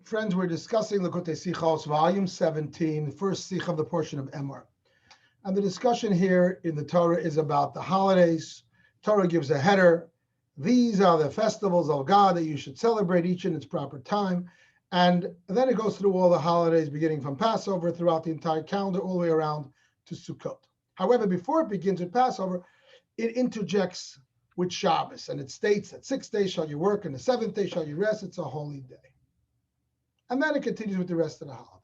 Friends, we're discussing Likutei Sichos, volume 17, the first Sicha of the portion of Emor. And the discussion here in the Torah is about the holidays. Torah gives a header. These are the festivals of God that you should celebrate, each in its proper time. And then it goes through all the holidays, beginning from Passover throughout the entire calendar, all the way around to Sukkot. However, before it begins with Passover, it interjects with Shabbos. And it states that 6 days shall you work, and the 7th day shall you rest. It's a holy day. And then it continues with the rest of the holidays.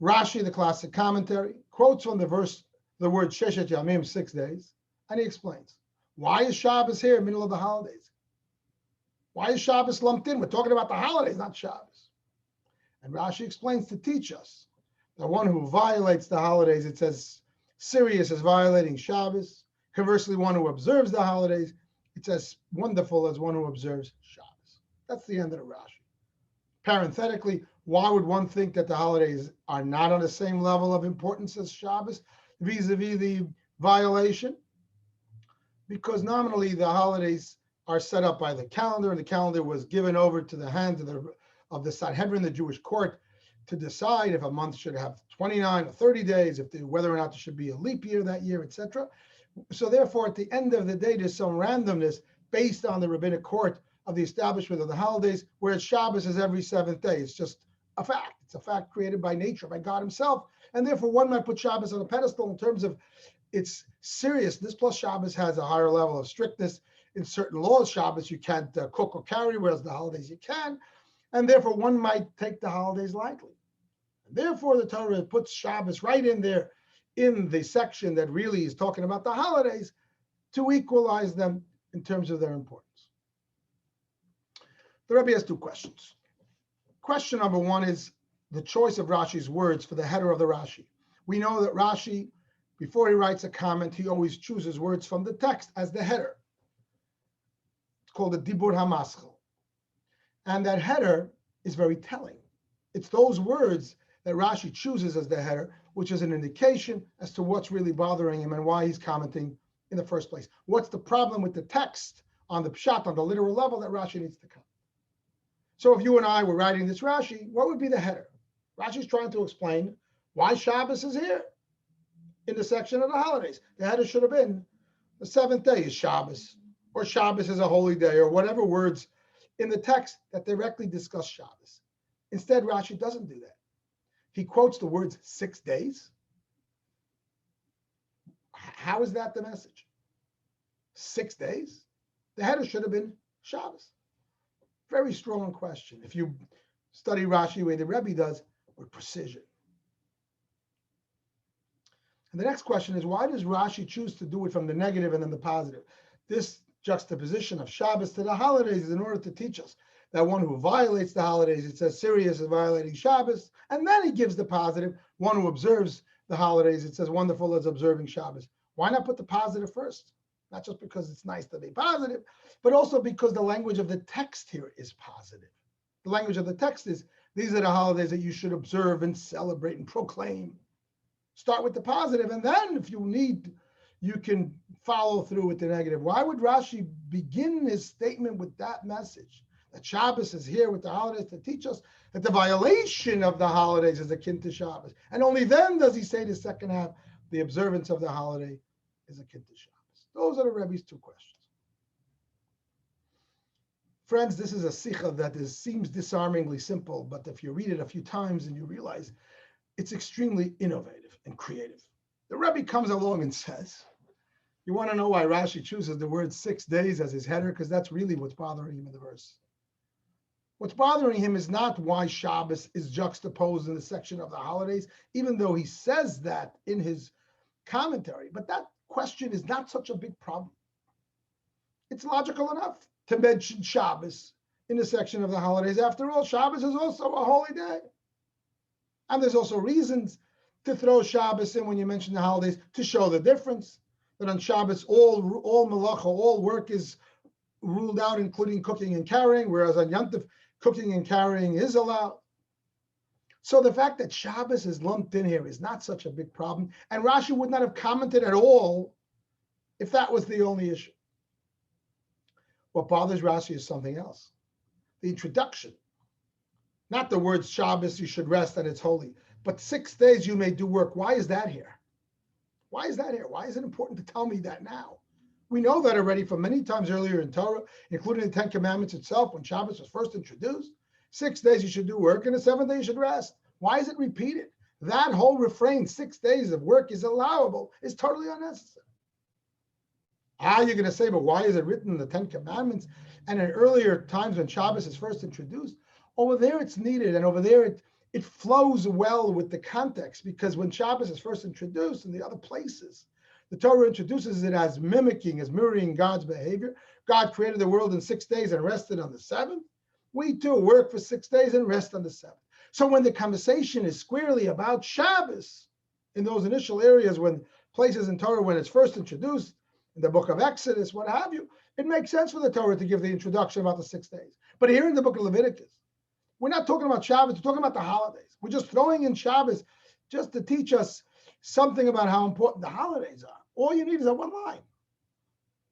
Rashi, the classic commentary, quotes from the verse, the word Sheshet Yamim, 6 days, and he explains, why is Shabbos here in the middle of the holidays? Why is Shabbos lumped in? We're talking about the holidays, not Shabbos. And Rashi explains to teach us that one who violates the holidays, it says, serious as violating Shabbos. Conversely, one who observes the holidays, it's as wonderful as one who observes Shabbos. That's the end of the Rashi. Parenthetically, why would one think that the holidays are not on the same level of importance as Shabbos vis-a-vis the violation? Because nominally the holidays are set up by the calendar, and the calendar was given over to the hands of the Sanhedrin, the Jewish court, to decide if a month should have 29 or 30 days, whether or not there should be a leap year that year, etc. So therefore, at the end of the day, there's some randomness based on the rabbinic court of the establishment of the holidays, whereas Shabbos is every 7th day. It's just a fact. It's a fact created by nature, by God himself. And therefore, one might put Shabbos on a pedestal in terms of its seriousness. Plus, Shabbos has a higher level of strictness. In certain laws, Shabbos you can't cook or carry, whereas the holidays you can. And therefore, one might take the holidays lightly. And therefore, the Torah puts Shabbos right in there in the section that really is talking about the holidays to equalize them in terms of their importance. The Rebbe has 2 questions. Question number 1 is the choice of Rashi's words for the header of the Rashi. We know that Rashi, before he writes a comment, he always chooses words from the text as the header. It's called the Dibur HaMaschel. And that header is very telling. It's those words that Rashi chooses as the header, which is an indication as to what's really bothering him and why he's commenting in the first place. What's the problem with the text on the pshat, on the literal level, that Rashi needs to comment? So if you and I were writing this Rashi, what would be the header? Rashi's trying to explain why Shabbos is here in the section of the holidays. The header should have been the 7th day is Shabbos, or Shabbos is a holy day, or whatever words in the text that directly discuss Shabbos. Instead, Rashi doesn't do that. He quotes the words 6 days. How is that the message? 6 days? The header should have been Shabbos. Very strong question. If you study Rashi the way the Rebbe does, with precision. And the next question is, why does Rashi choose to do it from the negative and then the positive? This juxtaposition of Shabbos to the holidays is in order to teach us that one who violates the holidays, it says serious as violating Shabbos, and then he gives the positive. One who observes the holidays, it says wonderful as observing Shabbos. Why not put the positive first? Not just because it's nice to be positive, but also because the language of the text here is positive. The language of the text is, these are the holidays that you should observe and celebrate and proclaim. Start with the positive, and then if you need, you can follow through with the negative. Why would Rashi begin his statement with that message? That Shabbos is here with the holidays to teach us that the violation of the holidays is akin to Shabbos. And only then does he say the second half, the observance of the holiday is akin to Shabbos. Those are the Rebbe's 2 questions. Friends, this is a Sicha that seems disarmingly simple, but if you read it a few times and you realize it's extremely innovative and creative. The Rebbe comes along and says, you want to know why Rashi chooses the word 6 days as his header? Because that's really what's bothering him in the verse. What's bothering him is not why Shabbos is juxtaposed in the section of the holidays, even though he says that in his commentary. But that question is not such a big problem. It's logical enough to mention Shabbos in the section of the holidays. After all, Shabbos is also a holy day. And there's also reasons to throw Shabbos in when you mention the holidays to show the difference. That on Shabbos, all malacha, all work is ruled out, including cooking and carrying, whereas on Yom Tov, cooking and carrying is allowed. So the fact that Shabbos is lumped in here is not such a big problem. And Rashi would not have commented at all if that was the only issue. What bothers Rashi is something else. The introduction. Not the words Shabbos, you should rest and it's holy, but 6 days you may do work. Why is that here? Why is that here? Why is it important to tell me that now? We know that already from many times earlier in Torah, including the Ten Commandments itself, when Shabbos was first introduced. 6 days you should do work, and the 7th day you should rest. Why is it repeated? That whole refrain, 6 days of work is allowable, is totally unnecessary. You're going to say, but why is it written in the Ten Commandments and in earlier times when Shabbos is first introduced? Over there it's needed, and over there it flows well with the context, because when Shabbos is first introduced in the other places, the Torah introduces it as mimicking, as mirroring God's behavior. God created the world in 6 days and rested on the 7th. We too work for 6 days and rest on the 7th. So when the conversation is squarely about Shabbos, in those initial areas, when places in Torah, when it's first introduced, in the book of Exodus, what have you, it makes sense for the Torah to give the introduction about the 6 days. But here in the book of Leviticus, we're not talking about Shabbos, we're talking about the holidays. We're just throwing in Shabbos just to teach us something about how important the holidays are. All you need is a one line.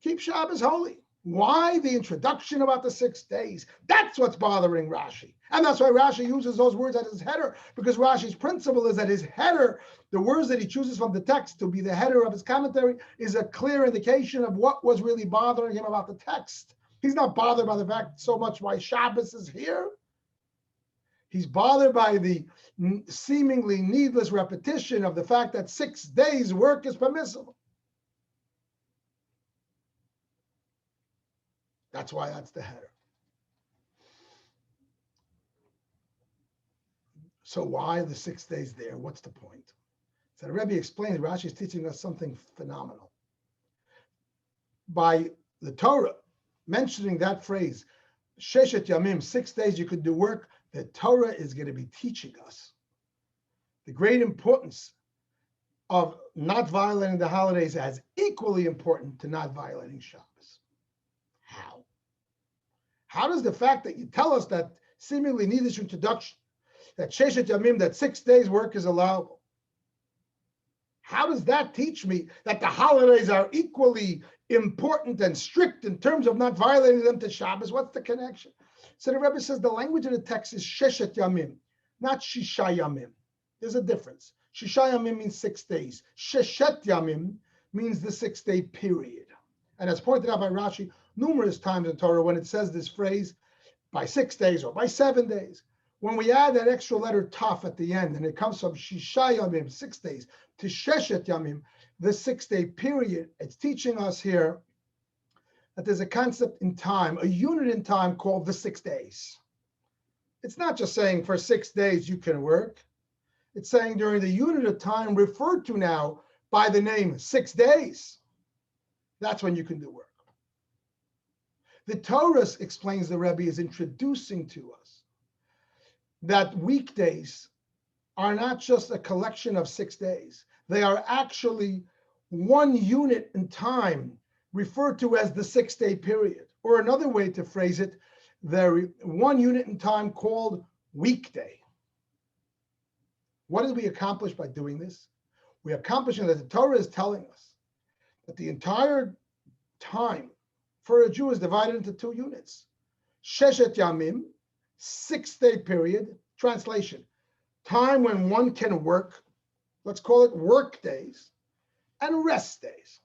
Keep Shabbos holy. Why the introduction about the 6 days? That's what's bothering Rashi. And that's why Rashi uses those words as his header, because Rashi's principle is that his header, the words that he chooses from the text to be the header of his commentary, is a clear indication of what was really bothering him about the text. He's not bothered by the fact so much why Shabbos is here. He's bothered by the seemingly needless repetition of the fact that 6 days work is permissible. That's why that's the header. So why the 6 days there? What's the point? So the Rebbe explains, Rashi is teaching us something phenomenal. By the Torah mentioning that phrase, Sheshet Yamim, 6 days you could do work, the Torah is going to be teaching us the great importance of not violating the holidays as equally important to not violating Shabbos. How? How does the fact that you tell us that seemingly needless introduction, that Sheshet Yamim, that 6 days work is allowable, how does that teach me that the holidays are equally important and strict in terms of not violating them to Shabbos? What's the connection? So the Rebbe says the language of the text is Sheshet Yamim, not Shisha Yamim. There's a difference. Shisha Yamim means 6 days. Sheshet Yamim means the 6 day period. And as pointed out by Rashi numerous times in Torah, when it says this phrase, by 6 days or by 7 days, when we add that extra letter taf at the end, and it comes from Shisha Yamim, 6 days, to Sheshet Yamim, the 6 day period, it's teaching us here that there's a concept in time, a unit in time called the 6 days. It's not just saying for 6 days you can work. It's saying during the unit of time referred to now by the name 6 days, that's when you can do work. The Torah, explains the Rebbe, is introducing to us that weekdays are not just a collection of 6 days. They are actually one unit in time referred to as the 6 day period. Or another way to phrase it, the one unit in time called weekday. What did we accomplish by doing this? We accomplishing that the Torah is telling us that the entire time for a Jew is divided into 2 units. Sheshet Yamim, 6 day period, translation, time when one can work, let's call it work days, and rest days.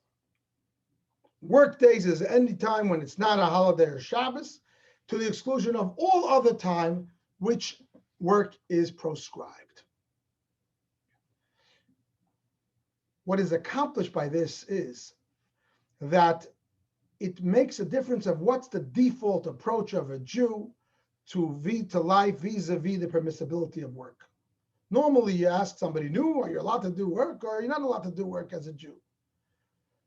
Work days is any time when it's not a holiday or Shabbos, to the exclusion of all other time which work is proscribed. What is accomplished by this is that it makes a difference of what's the default approach of a Jew to life vis-a-vis the permissibility of work. Normally you ask somebody new, are you allowed to do work, or are you not allowed to do work as a Jew?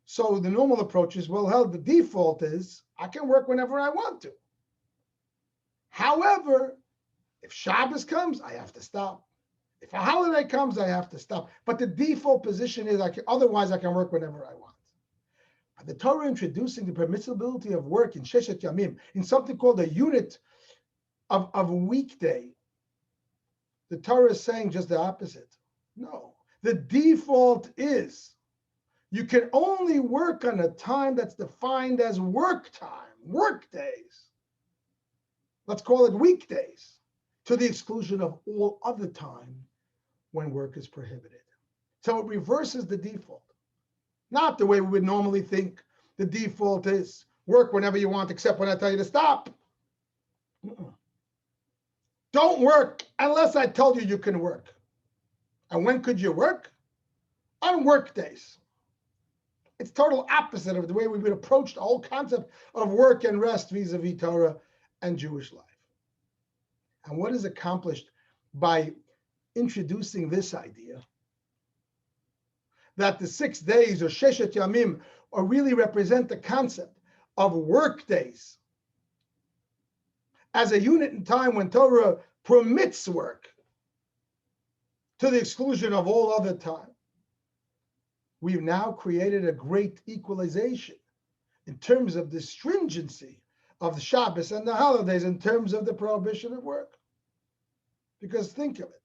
So the normal approach is, well, hell, the default is I can work whenever I want to. However, if Shabbos comes, I have to stop. If a holiday comes, I have to stop. But the default position is otherwise I can work whenever I want. But the Torah introducing the permissibility of work in Sheshet Yamim, in something called a unit of a weekday, the Torah is saying just the opposite. No, the default is you can only work on a time that's defined as work time, work days. Let's call it weekdays. to the exclusion of all other time when work is prohibited. So it reverses the default. Not the way we would normally think. The default is work whenever you want, except when I tell you to stop. Don't work unless I tell you you can work. And when could you work? On work days. It's total opposite of the way we would approach the whole concept of work and rest vis-a-vis Torah and Jewish life. And what is accomplished by introducing this idea that the 6 days or Sheshet Yamim or really represent the concept of work days as a unit in time when Torah permits work to the exclusion of all other time. We've now created a great equalization in terms of the stringency of the Shabbos and the holidays in terms of the prohibition of work. Because think of it,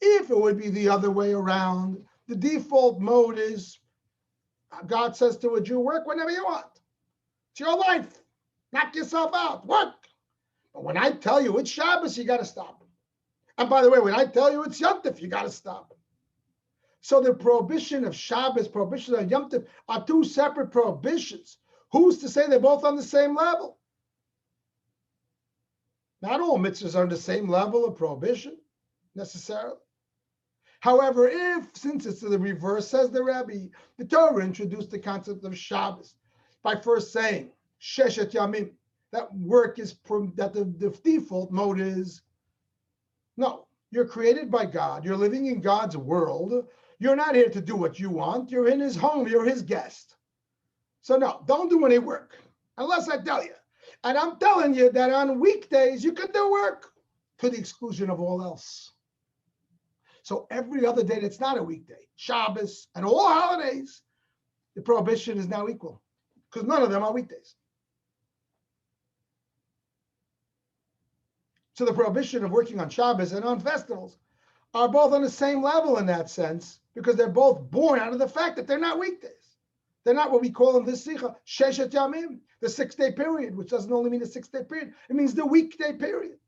if it would be the other way around, the default mode is God says to a Jew, work whenever you want. It's your life. Knock yourself out. Work. But when I tell you it's Shabbos, you got to stop. And by the way, when I tell you it's Yom Tov, you got to stop. So the prohibition of Shabbos, prohibition of Yom Tov are two separate prohibitions. Who's to say they're both on the same level? Not all mitzvahs are on the same level of prohibition, necessarily. However, since it's the reverse, says the Rabbi, the Torah introduced the concept of Shabbos by first saying, Sheshet Yamim, that work is, that the default mode is, no, you're created by God. You're living in God's world. You're not here to do what you want. You're in his home. You're his guest. So no, don't do any work unless I tell you. And I'm telling you that on weekdays, you can do work to the exclusion of all else. So every other day that's not a weekday, Shabbos and all holidays, the prohibition is now equal because none of them are weekdays. So the prohibition of working on Shabbos and on festivals are both on the same level in that sense because they're both born out of the fact that they're not weekdays. They're not what we call in this Sicha, Sheshet Yamim, the 6-day period, which doesn't only mean the 6-day period, it means the weekday period.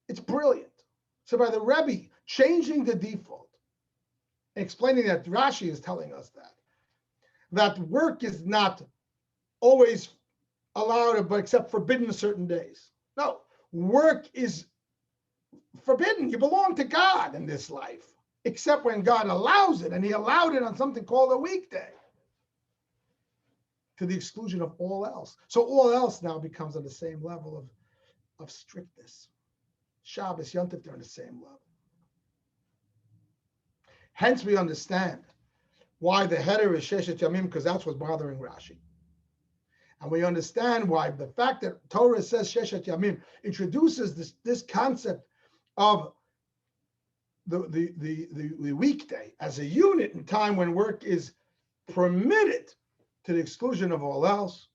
It's brilliant. So by the Rebbe changing the default, explaining that Rashi is telling us that work is not always allowed, but except forbidden certain days. No, work is forbidden. You belong to God in this life, except when God allows it, and he allowed it on something called a weekday, to the exclusion of all else. So all else now becomes on the same level of strictness. Shabbos, Yom Tov, they're on the same level. Hence we understand why the header is Sheshet Yamim, because that's what's bothering Rashi. And we understand why the fact that Torah says Sheshet Yamim introduces this concept of the weekday as a unit in time when work is permitted to the exclusion of all else.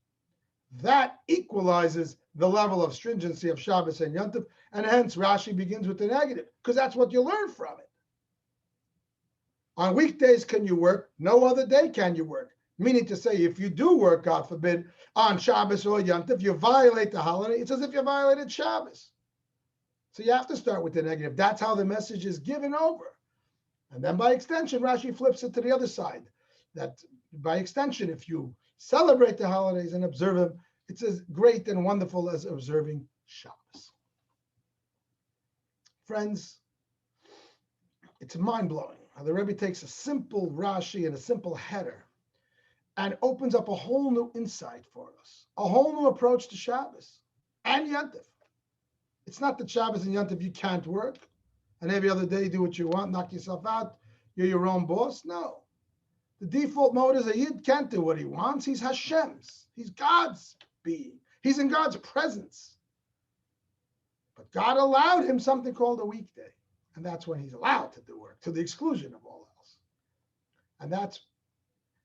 That equalizes the level of stringency of Shabbos and Yom Tov, and hence Rashi begins with the negative, because that's what you learn from it. On weekdays can you work? No other day can you work. Meaning to say, if you do work, God forbid, on Shabbos or Yom Tov, you violate the holiday. It's as if you violated Shabbos. So you have to start with the negative. That's how the message is given over. And then by extension, Rashi flips it to the other side. That by extension, if you celebrate the holidays and observe them, it's as great and wonderful as observing Shabbos. Friends, it's mind-blowing how the Rebbe takes a simple Rashi and a simple header and opens up a whole new insight for us, a whole new approach to Shabbos and Yom Tov. It's not that Shabbos and Yom Tov you can't work, and every other day do what you want, knock yourself out, you're your own boss. No. The default mode is a Yid can't do what he wants. He's Hashem's. He's God's being. He's in God's presence. But God allowed him something called a weekday, and that's when he's allowed to do work, to the exclusion of all else. And that's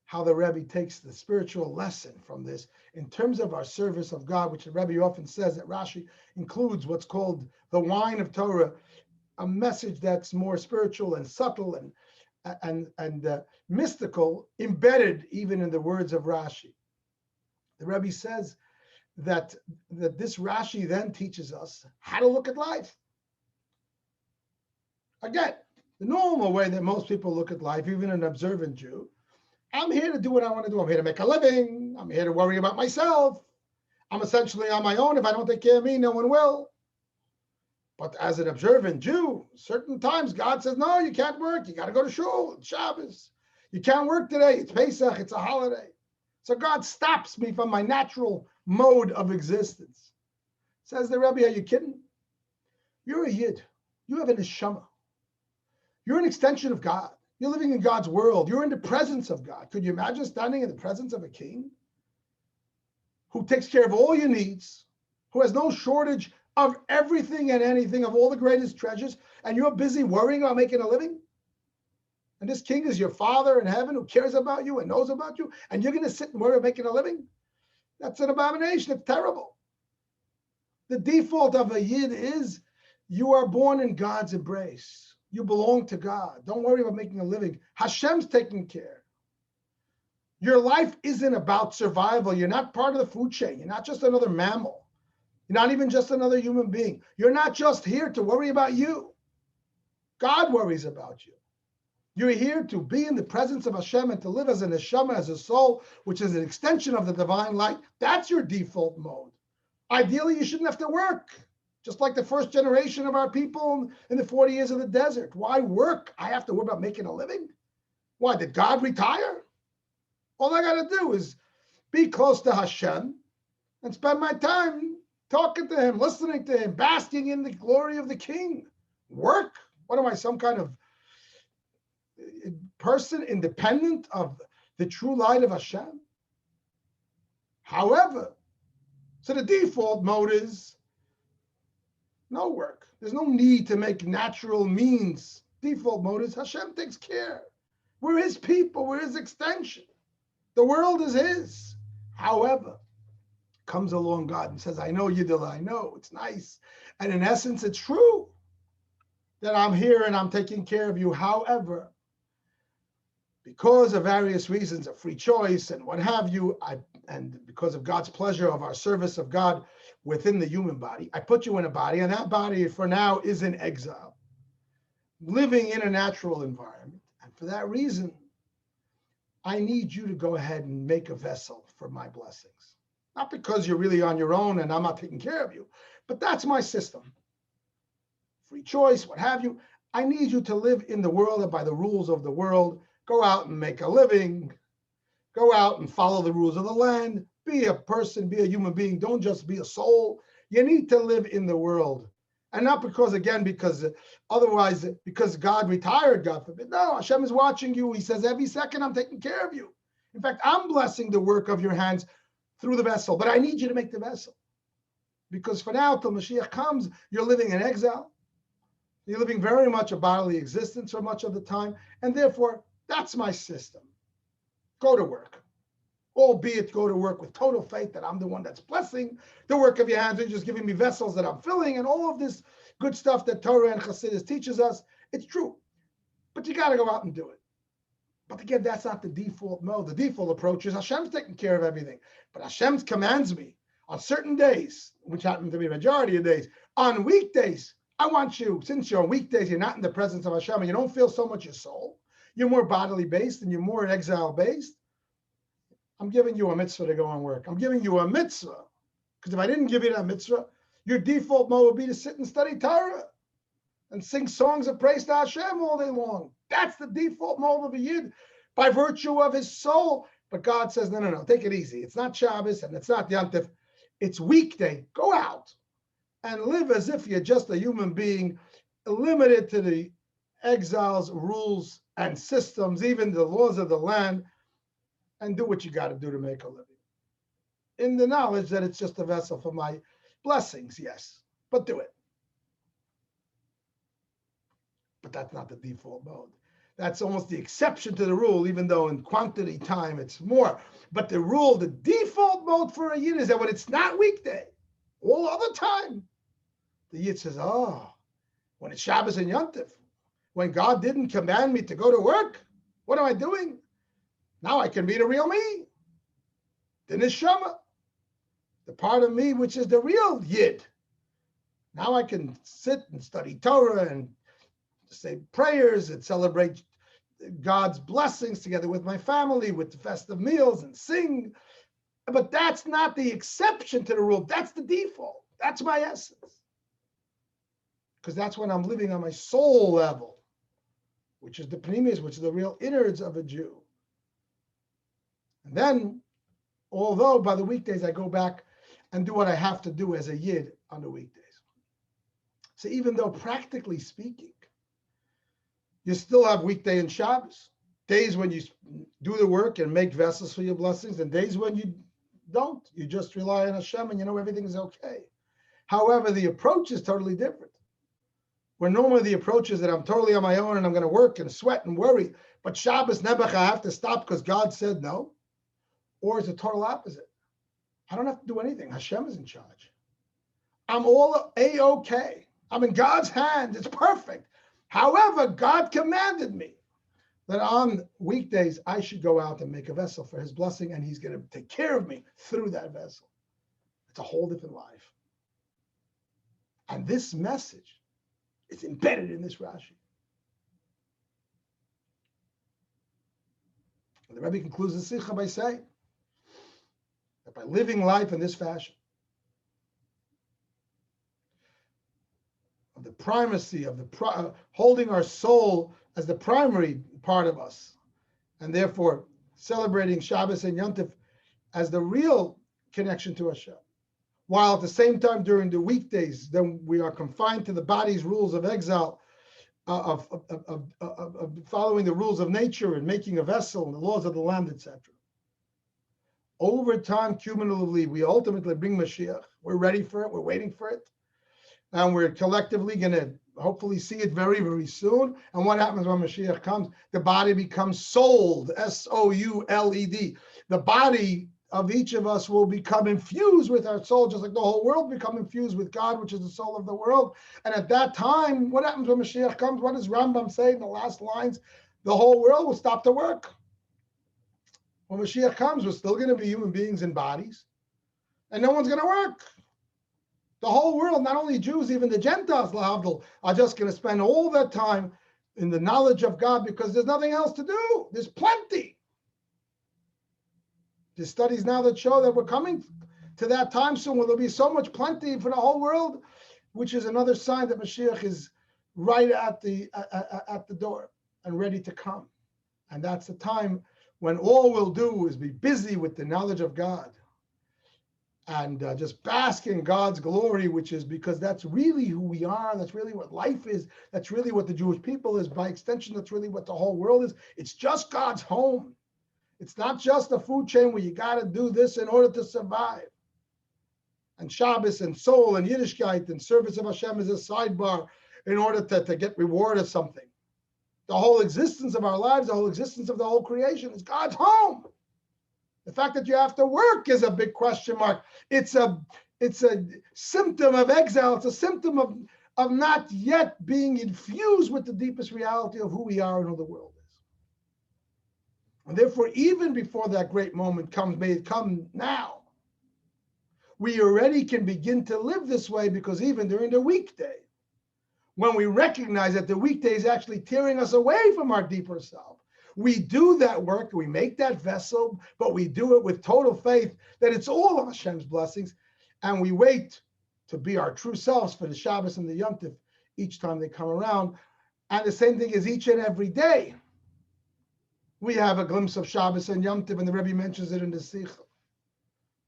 how the Rebbe takes the spiritual lesson from this in terms of our service of God, which the Rebbe often says that Rashi includes what's called the wine of Torah, a message that's more spiritual and subtle and mystical, embedded even in the words of Rashi. The Rebbe says that this Rashi then teaches us how to look at life. Again, the normal way that most people look at life, even an observant Jew, I'm here to do what I want to do. I'm here to make a living. I'm here to worry about myself. I'm essentially on my own. If I don't take care of me, no one will. But as an observant Jew, certain times God says, no, you can't work. You got to go to shul. It's Shabbos. You can't work today. It's Pesach. It's a holiday. So God stops me from my natural mode of existence. Says the Rebbe, are you kidding? You're a Yid. You have an neshama. You're an extension of God. You're living in God's world. You're in the presence of God. Could you imagine standing in the presence of a king who takes care of all your needs, who has no shortage of everything and anything, of all the greatest treasures, and you're busy worrying about making a living? And this king is your father in heaven who cares about you and knows about you, and you're going to sit and worry about making a living? That's an abomination. It's terrible. The default of a Yid is you are born in God's embrace. You belong to God. Don't worry about making a living. Hashem's taking care. Your life isn't about survival. You're not part of the food chain. You're not just another mammal. You're not even just another human being. You're not just here to worry about you. God worries about you. You're here to be in the presence of Hashem and to live as a neshama, as a soul, which is an extension of the divine light. That's your default mode. Ideally, you shouldn't have to work. Just like the first generation of our people in the 40 years of the desert. Why work? I have to worry about making a living? Why, did God retire? All I got to do is be close to Hashem and spend my time talking to him, listening to him, basking in the glory of the King. Work? What am I, some kind of person independent of the true light of Hashem? However, so the default mode is no work. There's no need to make natural means. Default mode is Hashem takes care. We're his people. We're his extension. The world is his. However, comes along God and says, I know Yidil, I know, it's nice. And in essence, it's true that I'm here and I'm taking care of you. However, because of various reasons of free choice and what have you, and because of God's pleasure of our service of God within the human body, I put you in a body, and that body for now is in exile, living in a natural environment. And for that reason, I need you to go ahead and make a vessel for my blessings. Not because you're really on your own and I'm not taking care of you, but that's my system. Free choice, what have you. I need you to live in the world and by the rules of the world. Go out and make a living. Go out and follow the rules of the land. Be a person, be a human being. Don't just be a soul. You need to live in the world. And not because otherwise, because God retired, God forbid. No, Hashem is watching you. He says, every second I'm taking care of you. In fact, I'm blessing the work of your hands through the vessel. But I need you to make the vessel. Because for now, till Mashiach comes, you're living in exile. You're living very much a bodily existence for much of the time. And therefore, that's my system. Go to work. Albeit go to work with total faith that I'm the one that's blessing the work of your hands. You're just giving me vessels that I'm filling and all of this good stuff that Torah and Chassidus teaches us. It's true. But you got to go out and do it. But again, that's not the default mode. The default approach is Hashem's taking care of everything. But Hashem commands me on certain days, which happen to be the majority of days, on weekdays, I want you, since you're on weekdays, you're not in the presence of Hashem and you don't feel so much your soul. You're more bodily based and you're more exile based. I'm giving you a mitzvah to go and work. I'm giving you a mitzvah. Because if I didn't give you that mitzvah, your default mode would be to sit and study Torah and sing songs of praise to Hashem all day long. That's the default mode of a Yid by virtue of his soul. But God says, no, take it easy. It's not Shabbos and it's not Yom Tov. It's weekday. Go out and live as if you're just a human being, limited to the exile's rules and systems, even the laws of the land, and do what you got to do to make a living. In the knowledge that it's just a vessel for my blessings, yes, but do it. But that's not the default mode. That's almost the exception to the rule, even though in quantity time it's more. But the rule, the default mode for a Yid is that when it's not weekday, all other time, the Yid says, when it's Shabbos and Yom Tov, when God didn't command me to go to work, what am I doing? Now I can be the real me, the neshama. the part of me which is the real Yid. Now I can sit and study Torah and say prayers and celebrate God's blessings together with my family, with the festive meals and sing. But that's not the exception to the rule. That's the default. That's my essence. Because that's when I'm living on my soul level, which is the pneumius, which is the real innards of a Jew. And then, although by the weekdays I go back and do what I have to do as a Yid on the weekdays. So even though practically speaking, you still have weekday and Shabbos, days when you do the work and make vessels for your blessings, and days when you don't. You just rely on Hashem and you know everything is okay. However, the approach is totally different. Where normally the approach is that I'm totally on my own and I'm going to work and sweat and worry, but Shabbos Nebuch, I have to stop because God said no. Or it's a total opposite. I don't have to do anything. Hashem is in charge. I'm all A-okay. I'm in God's hand. It's perfect. However, God commanded me that on weekdays, I should go out and make a vessel for his blessing, and he's going to take care of me through that vessel. It's a whole different life. And this message is embedded in this Rashi. And the Rebbe concludes the Sicha by saying that by living life in this fashion, of the primacy of holding our soul as the primary part of us, and therefore celebrating Shabbos and Yom Tov as the real connection to Hashem, while at the same time during the weekdays, then we are confined to the body's rules of exile, of following the rules of nature and making a vessel and the laws of the land, etc. Over time, cumulatively, we ultimately bring Mashiach. We're ready for it. We're waiting for it. And we're collectively going to hopefully see it very, very soon. And what happens when Mashiach comes? The body becomes souled, S-O-U-L-E-D. The body of each of us will become infused with our soul, just like the whole world become infused with God, which is the soul of the world. And at that time, what happens when Mashiach comes? What does Rambam say in the last lines? The whole world will stop to work. When Mashiach comes, we're still going to be human beings in bodies, and no one's going to work. The whole world, not only Jews, even the Gentiles, lahavdil, are just going to spend all their time in the knowledge of God because there's nothing else to do. There's plenty. There's studies now that show that we're coming to that time soon where there'll be so much plenty for the whole world, which is another sign that Mashiach is right at the door and ready to come. And that's the time when all we'll do is be busy with the knowledge of God and just bask in God's glory, which is because that's really who we are. That's really what life is. That's really what the Jewish people is. By extension, that's really what the whole world is. It's just God's home. It's not just a food chain where you got to do this in order to survive. And Shabbos and soul and Yiddishkeit and service of Hashem is a sidebar in order to get reward or something. The whole existence of our lives, the whole existence of the whole creation is God's home. The fact that you have to work is a big question mark. It's a symptom of exile. It's a symptom of not yet being infused with the deepest reality of who we are and who the world is. And therefore, even before that great moment comes, may it come now, we already can begin to live this way, because even during the weekday, when we recognize that the weekday is actually tearing us away from our deeper self, we do that work, we make that vessel, but we do it with total faith that it's all of Hashem's blessings, and we wait to be our true selves for the Shabbos and the Yom Tov each time they come around. And the same thing is each and every day. We have a glimpse of Shabbos and Yom Tov, and the Rebbe mentions it in the Sicha.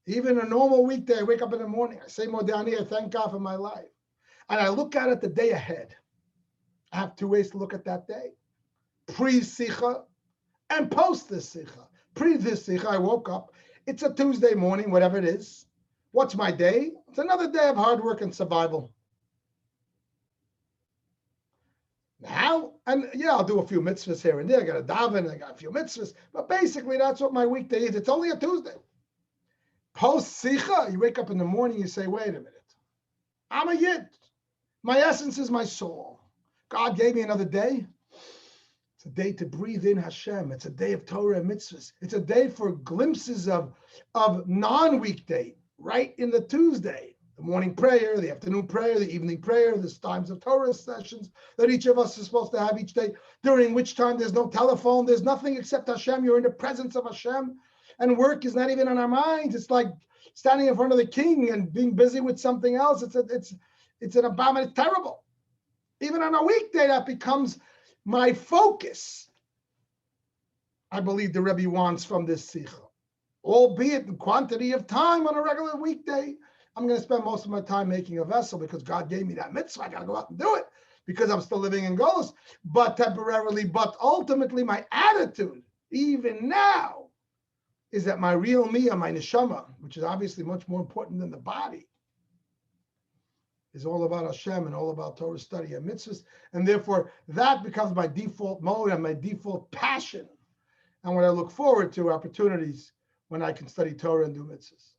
Even a normal weekday, I wake up in the morning, I say Modani, I thank God for my life. And I look at it the day ahead. I have two ways to look at that day. Pre-Sicha and post this Sicha. Pre this Sicha, I woke up. It's a Tuesday morning, whatever it is. What's my day? It's another day of hard work and survival. Now, and yeah, I'll do a few mitzvahs here and there. I got a daven, I got a few mitzvahs. But basically, that's what my weekday is. It's only a Tuesday. Post Sicha, you wake up in the morning, you say, wait a minute. I'm a Yid. My essence is my soul. God gave me another day. It's a day to breathe in Hashem. It's a day of Torah and mitzvahs. It's a day for glimpses of non-weekday right in the Tuesday, the morning prayer, the afternoon prayer, the evening prayer, there's times of Torah sessions that each of us is supposed to have each day, during which time there's no telephone, there's nothing except Hashem. You're in the presence of Hashem, and work is not even on our minds. It's like standing in front of the king and being busy with something else. It's an abomination. It's terrible. Even on a weekday, that becomes my focus. I believe the Rebbe wants from this Sicha, albeit in quantity of time on a regular weekday. I'm going to spend most of my time making a vessel because God gave me that mitzvah. I got to go out and do it because I'm still living in Golus, but temporarily. But ultimately, my attitude, even now, is that my real me and my neshama, which is obviously much more important than the body, is all about Hashem and all about Torah study and mitzvahs. And therefore, that becomes my default mode and my default passion. And what I look forward to, opportunities when I can study Torah and do mitzvahs.